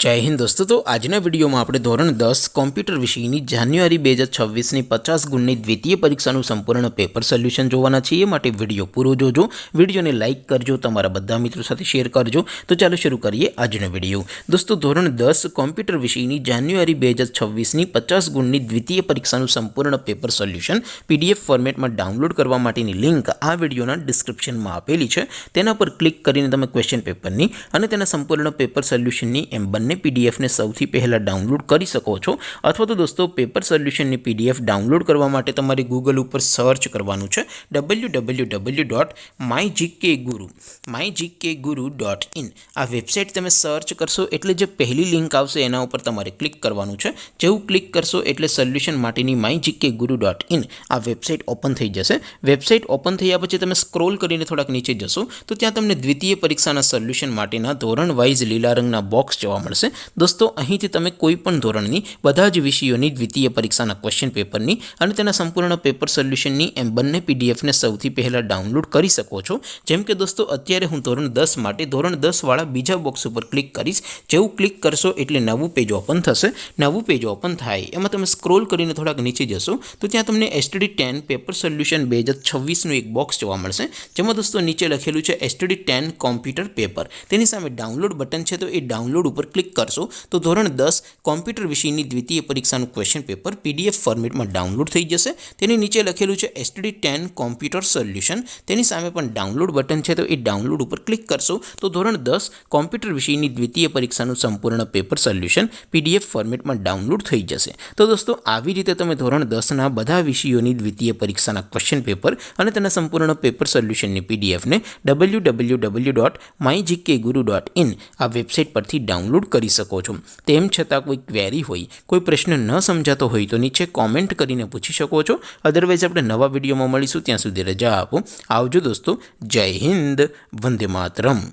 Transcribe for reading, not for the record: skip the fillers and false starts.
जय हिंद दोस्तों। तो आजना विडियो में આપણે ધોરણ 10 કોમ્પ્યુટર વિષયની જાન્યુઆરી 2026 ની 50 ગુણની દ્વિતીય પરીક્ષાનું સંપૂર્ણ પેપર સોલ્યુશન જોવાના છે। એ માટે વિડિયો પૂરો જોજો, વિડિયોને લાઈક કરજો, તમારા બધા મિત્રો સાથે શેર કરજો। તો ચાલો શરૂ કરીએ આજનો વિડિયો। દોસ્તો ધોરણ 10 કોમ્પ્યુટર વિષયની જાન્યુઆરી 2026 ની 50 ગુણની દ્વિતીય પરીક્ષાનું સંપૂર્ણ પેપર સોલ્યુશન પીડીએફ ફોર્મેટમાં ડાઉનલોડ કરવા માટેની લિંક આ વિડિયોના ડિસ્ક્રિપ્શનમાં આપેલી છે। તેના પર ક્લિક કરીને તમે ક્વેશ્ચન પેપરની અને તેના સંપૂર્ણ પેપર સોલ્યુશનની એમ બંને पीडीएफ ने सौथी पहला डाउनलॉड करी सको छो। अथवा तो दोस्तों पेपर सोल्यूशन ने पीडीएफ डाउनलॉड करवा माटे तमारे गूगल पर सर्च करवानुं छे www.mygkguru.in। आ वेबसाइट तमे सर्च करशो एटले जे पहली लिंक आवशे एना उपर तमारे क्लिक करवानुं छे। जेवुं क्लिक करशो एटले सोल्यूशन माटेनी mygkguru.in आ वेबसाइट ओपन थई जशे। वेबसाइट ओपन थया पछी तमे स्क्रॉल करीने थोड़ाक नीचे जशो तो त्यां तमने द्वितीय परीक्षाना सोल्यूशन माटेना धोरण वाइज लीला रंगना बॉक्स जोवा मळशे। दोस्तों અહીંથી તમે કોઈ પણ ધોરણની બધા જ વિષયોની દ્વિતીય પરીક્ષાના ક્વેશ્ચન પેપરની અને તેના સંપૂર્ણ પેપર સોલ્યુશનની એમ બંને પીડીએફને સૌથી પહેલા ડાઉનલોડ કરી શકો છો। જેમ કે દોસ્તો અત્યારે હું ધોરણ 10 માટે ધોરણ 10 વાળા બીજા બોક્સ ઉપર ક્લિક કરીશ। જેવું ક્લિક કરશો એટલે નવું પેજ ઓપન થશે। નવું પેજ ઓપન થાય એમાં તમે સ્ક્રોલ કરીને થોડાક નીચે જશો તો ત્યાં તમને STD10 પેપર સોલ્યુશન 2026નું એક બોક્સ જોવા મળશે। જેમાં દોસ્તો નીચે લખેલું છે STD10 કોમ્પ્યુટર પેપર। તેની સામે ડાઉનલોડ બટન છે તો એ ડાઉનલોડ ઉપર क्लिक करशो तो धोरण 10 कॉम्प्यूटर विषयनी द्वितीय परीक्षाનું क्वेश्चन पेपर पीडीएफ फॉर्मेट में डाउनलॉड थई जशे। तेनी नीचे लखेलुं छे STD10 कॉम्प्यूटर सोल्यूशन। तेनी सामे पण डाउनलॉड बटन छे तो ए डाउनलॉड पर क्लिक करशो तो धोरण 10 कॉम्प्यूटर विषयनी द्वितीय परीक्षाનું संपूर्ण पेपर सोल्यूशन पीडीएफ फॉर्मेट में डाउनलॉड थई जशे। तो दोस्तों આવી રીતે તમે ધોરણ 10 ના બધા વિષયોની દ્વિતીય પરીક્ષાના ક્વેશ્ચન પેપર અને તેના સંપૂર્ણ પેપર સોલ્યુશનની પીડીએફ ને www.mygkguru.in આ વેબસાઇટ પરથી डाउनलॉड करी सको छो। तेम छतां कोई क्वेरी होय, कोई प्रश्न न समजातो होय तो नीचे कॉमेंट करीने पूछी शको छो। अदरवाइज आपणे नवा विडियोमां मळीशुं, त्यां सुधी रजा आपो। आवजो दोस्तों। जय हिंद, वंदे मातरम।